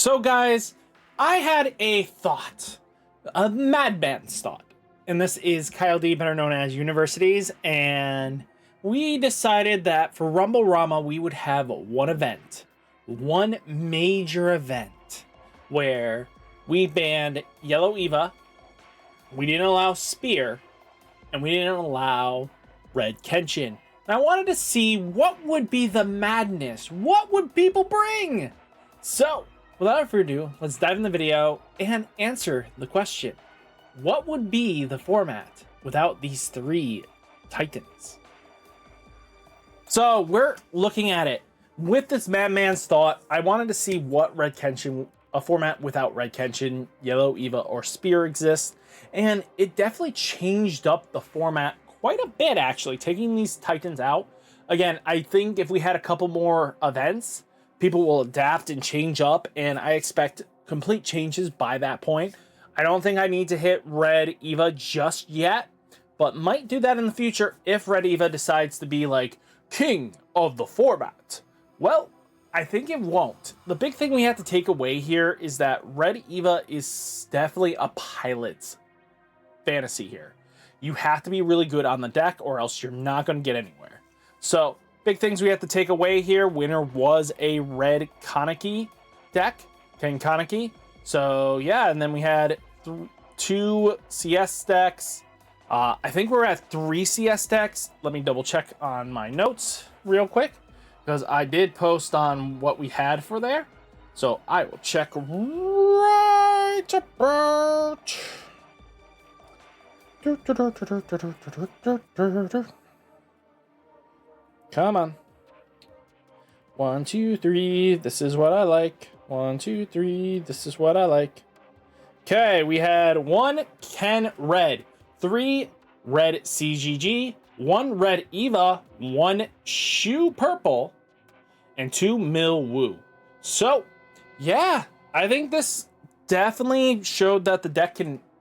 So guys, I had a thought, a madman's thought, and this is Kyle D, better known as Universities, and we decided that for Rumble Rama, we would have one event, one major event, where we banned Yellow Eva, we didn't allow Spear, and we didn't allow Red Kenshin. And I wanted to see what would be the madness, what would people bring? So, without further ado, let's dive in the video and answer the question. What would be the format without these three titans? So we're looking at it with this madman's thought. I wanted to see what Red Kenshin, a format without Red Kenshin, Yellow Eva, or Spear exists. And it definitely changed up the format quite a bit, actually, taking these titans out. Again, I think if we had a couple more events, people will adapt and change up, and I expect complete changes by that point. I don't think I need to hit Red Eva just yet, but might do that in the future if Red Eva decides to be like king of the format. Well, I think it won't. The big thing we have to take away here is that Red Eva is definitely a pilot's fantasy here. You have to be really good on the deck or else you're not going to get anywhere. So, big things we have to take away here. Winner was a Red Kaneki deck, Ken Kaneki. So yeah, and then we had two CS decks. I think we're at 3 CS decks. Let me double check on my notes real quick, because I did post on what we had for there. So I will check right about. Come on. 1, 2, 3. This is what I like. 1, 2, 3. This is what I like. Okay, we had 1 Ken Red, 3 Red CGG, 1 Red Eva, 1 Shu Purple, and 2 Mil Wu. So, yeah, I think this definitely showed that the deck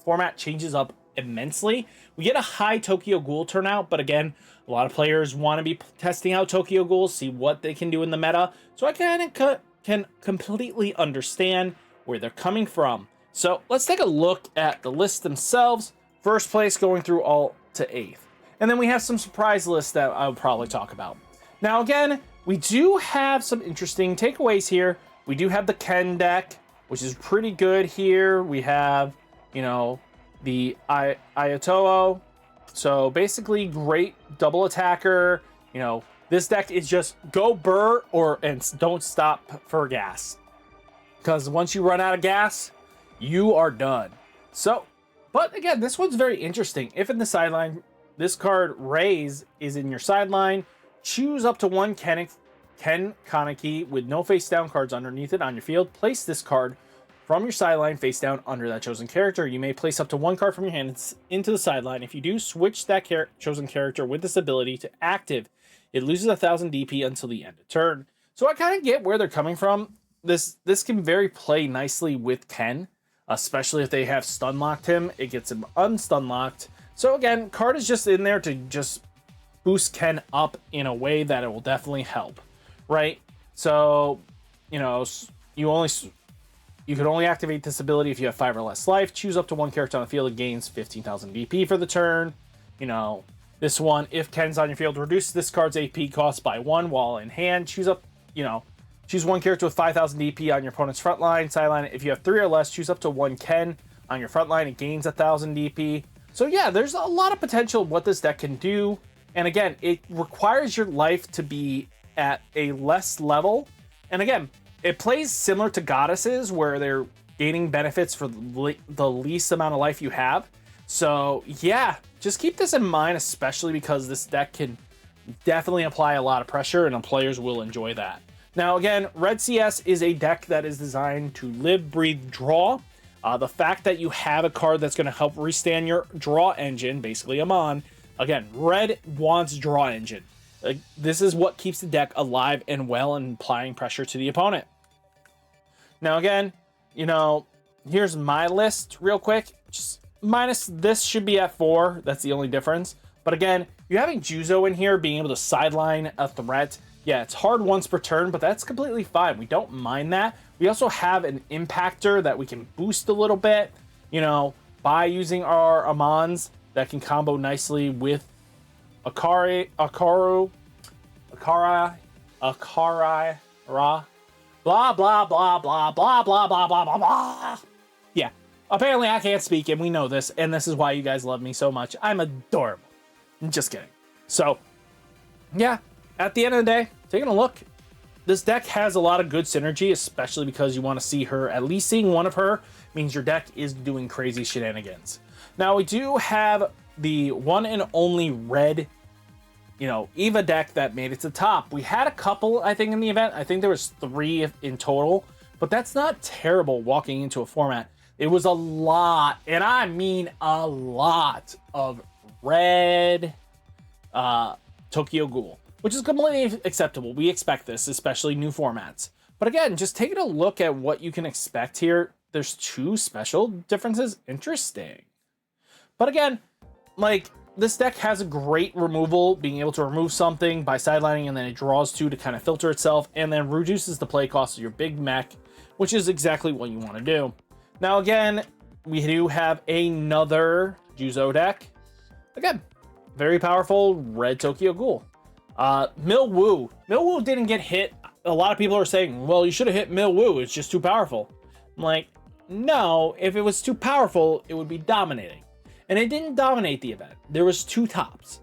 format changes up immensely. We get a high Tokyo Ghoul turnout, but again, a lot of players want to be testing out Tokyo Ghouls, see what they can do in the meta. So I kind of can completely understand where they're coming from. So let's take a look at the list themselves. First place going through all to 8th. And then we have some surprise lists that I'll probably talk about. Now again, we do have some interesting takeaways here. We do have the Ken deck, which is pretty good here. We have, you know, the Ayatollah. So basically great double attacker. You know, this deck is just go burr and don't stop for gas. Because once you run out of gas, you are done. So, but again, this one's very interesting. If in the sideline, this card Raise is in your sideline, choose up to 1 Ken Kaneki with no face down cards underneath it on your field. Place this card from your sideline face down under that chosen character. You may place up to 1 card from your hand into the sideline. If you do, switch that chosen character with this ability to active. It loses 1,000 DP until the end of turn. So I kind of get where they're coming from. This can very play nicely with Ken, especially if they have stun locked him. It gets him unstun locked. So again, card is just in there to just boost Ken up in a way that it will definitely help, right? So, you know, you can only activate this ability if you have 5 or less life. Choose up to 1 character on the field. It gains 15,000 DP for the turn. You know, this one, if Ken's on your field, reduce this card's AP cost by 1 while in hand. Choose 1 character with 5,000 DP on your opponent's front line, sideline. If you have 3 or less, choose up to 1 Ken on your front line. It gains 1,000 DP. So yeah, there's a lot of potential what this deck can do. And again, it requires your life to be at a less level. And again, it plays similar to Goddesses, where they're gaining benefits for the least amount of life you have. So yeah, just keep this in mind, especially because this deck can definitely apply a lot of pressure and players will enjoy that. Now again, Red CS is a deck that is designed to live, breathe, draw. The fact that you have a card that's going to help restand your draw engine, basically Amon. Again, Red wants draw engine. This is what keeps the deck alive and well and applying pressure to the opponent. Now again, you know, here's my list real quick. Just minus this should be at 4. That's the only difference. But again, you're having Juzo in here being able to sideline a threat Yeah, it's hard once per turn, but that's completely fine. We don't mind that. We also have an impactor that we can boost a little bit, you know, by using our Amons that can combo nicely with Akari, Ra, blah, blah, blah, blah, blah, blah, blah, blah, blah, blah. Yeah, apparently I can't speak, and we know this, and this is why you guys love me so much. I'm adorable. Just kidding. So, yeah, at the end of the day, taking a look, this deck has a lot of good synergy, especially because you want to see her, at least seeing one of her means your deck is doing crazy shenanigans. Now, we do have the one and only red, you know, Eva deck that made it to the top. We had a couple, I think, in the event. I think there was 3 in total, but that's not terrible walking into a format. It was a lot, and I mean a lot of red Tokyo Ghoul, which is completely acceptable. We expect this, especially new formats. But again, just taking a look at what you can expect here, there's 2 special differences. Interesting. But again, like, this deck has a great removal, being able to remove something by sidelining, and then it draws 2 to kind of filter itself, and then reduces the play cost of your big mech, which is exactly what you want to do. Now, again, we do have another Juzo deck. Again, very powerful red Tokyo Ghoul. Milwoo. Milwoo didn't get hit. A lot of people are saying, well, you should have hit Milwoo. It's just too powerful. I'm like, no, if it was too powerful, it would be dominating. And it didn't dominate the event. There was 2 tops.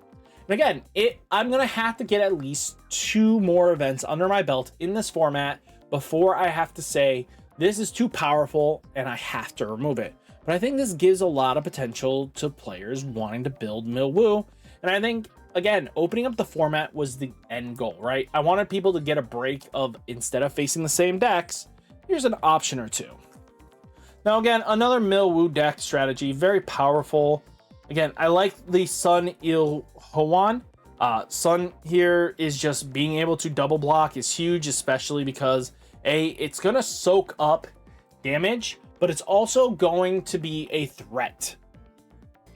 And again, I'm going to have to get at least 2 more events under my belt in this format before I have to say, this is too powerful and I have to remove it. But I think this gives a lot of potential to players wanting to build Milwoo. And I think, again, opening up the format was the end goal, right? I wanted people to get a break of, instead of facing the same decks, here's an option or 2. Now, again, another Milwoo deck strategy, very powerful. Again, I like the Sun Il Hoan. Sun here is just being able to double block is huge, especially because, A, it's going to soak up damage, but it's also going to be a threat.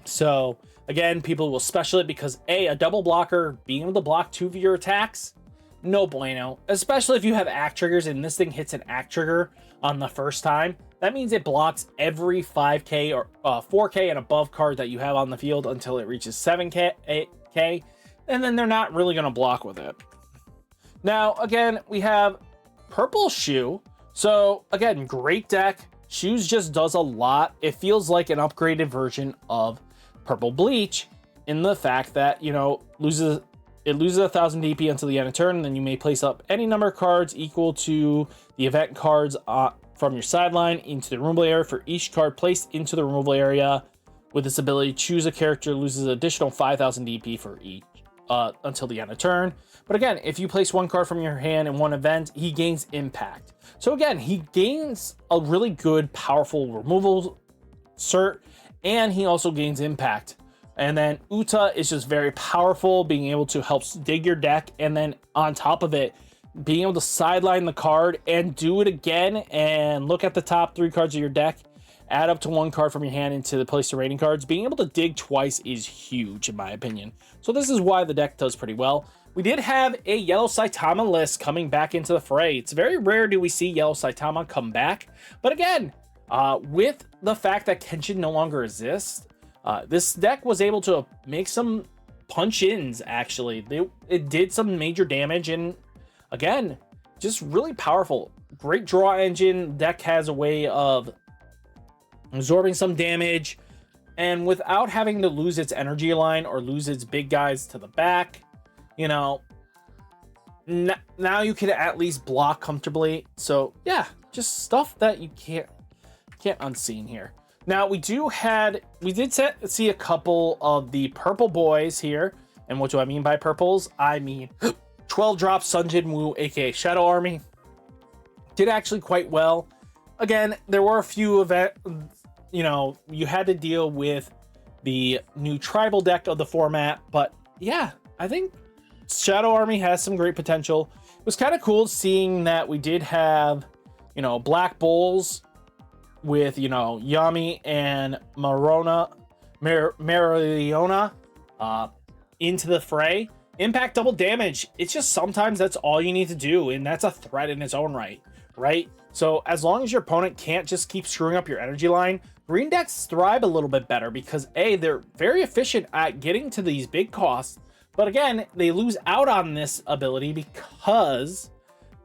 So, again, people will special it because, A, a double blocker, being able to block 2 of your attacks, no bueno. Especially if you have act triggers and this thing hits an act trigger on the first time. That means it blocks every 5k or 4k and above card that you have on the field until it reaches 7k, 8k, and then they're not really going to block with it. Now, again, we have Purple Shoe. So, again, great deck. Shoes just does a lot. It feels like an upgraded version of Purple Bleach in the fact that, you know, it loses 1,000 DP until the end of turn, and then you may place up any number of cards equal to the event cards from your sideline into the removal area. For each card placed into the removal area with this ability, choose a character, loses additional 5,000 DP for each until the end of turn. But again, if you place 1 card from your hand in 1 event, he gains impact. So again, he gains a really good, powerful removal cert, and he also gains impact. And then Uta is just very powerful, being able to help dig your deck, and then on top of it, being able to sideline the card and do it again and look at the top 3 cards of your deck, add up to 1 card from your hand into the place of rating cards. Being able to dig twice is huge, in my opinion. So this is why the deck does pretty well. We did have a Yellow Saitama list coming back into the fray. It's very rare do we see Yellow Saitama come back. But again, with the fact that Kenshin no longer exists, this deck was able to make some punch-ins, actually. It did some major damage, and again, just really powerful. Great draw engine. Deck has a way of absorbing some damage, and without having to lose its energy line or lose its big guys to the back, you know, now you can at least block comfortably. So yeah, just stuff that you can't unseen here. Now we did see a couple of the purple boys here. And what do I mean by purples? I mean 12 drop Sunjin Woo, aka Shadow Army. Did actually quite well. Again, there were a few you know, you had to deal with the new tribal deck of the format, but yeah, I think Shadow Army has some great potential. It was kind of cool seeing that we did have, you know, Black Bulls with, you know, Yami and Mariona into the fray. impact double damage. It's just sometimes that's all you need to do, and that's a threat in its own right, right? So as long as your opponent can't just keep screwing up your energy line, green decks thrive a little bit better because A, they're very efficient at getting to these big costs, but again, they lose out on this ability because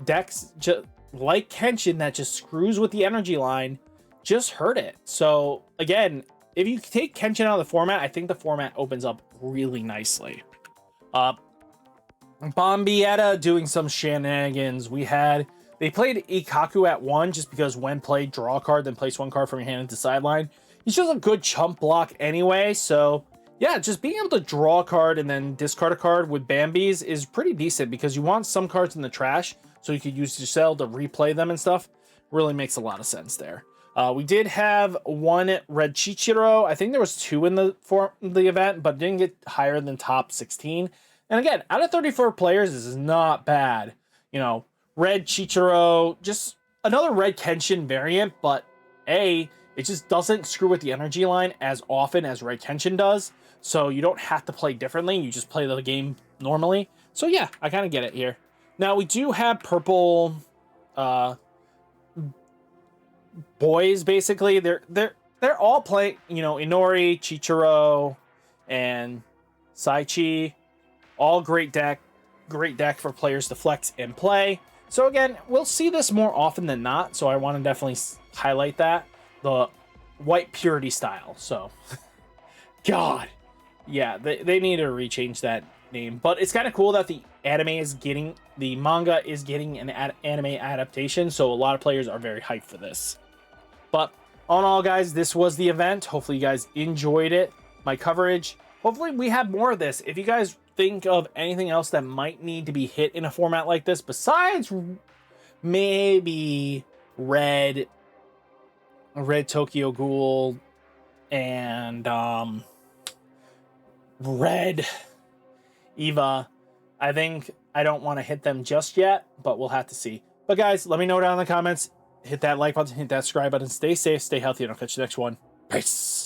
decks just like Kenshin that just screws with the energy line just hurt it. So again, if you take Kenshin out of the format, I think the format opens up really nicely. Bombietta doing some shenanigans. They played Ikaku at 1 just because when played, draw a card, then place 1 card from your hand into sideline. He's just a good chump block anyway, so yeah, just being able to draw a card and then discard a card with Bambi's is pretty decent because you want some cards in the trash so you could use your cell to replay them and stuff. Really makes a lot of sense there. We did have 1 red Chichiro. I think there was 2 in the event, but didn't get higher than top 16. And again, out of 34 players, this is not bad. You know, red Chichiro, just another red Kenshin variant, but A, it just doesn't screw with the energy line as often as red Kenshin does. So you don't have to play differently. You just play the game normally. So yeah, I kind of get it here. Now we do have purple boys, basically. They're all playing, you know, Inori, Chichiro, and Saichi. All great deck for players to flex and play. So again, we'll see this more often than not. So I want to definitely highlight that. The white purity style. So, God. Yeah, they need to rechange that name. But it's kind of cool that the manga is getting an anime adaptation. So a lot of players are very hyped for this. But all in all, guys, this was the event. Hopefully you guys enjoyed it. My coverage. Hopefully we have more of this. If you guys think of anything else that might need to be hit in a format like this, besides maybe red Tokyo Ghoul and red Eva, I think I don't want to hit them just yet, but we'll have to see. But guys, let me know down in the comments. Hit that like button, hit that subscribe button. Stay safe, stay healthy, and I'll catch you next one. Peace.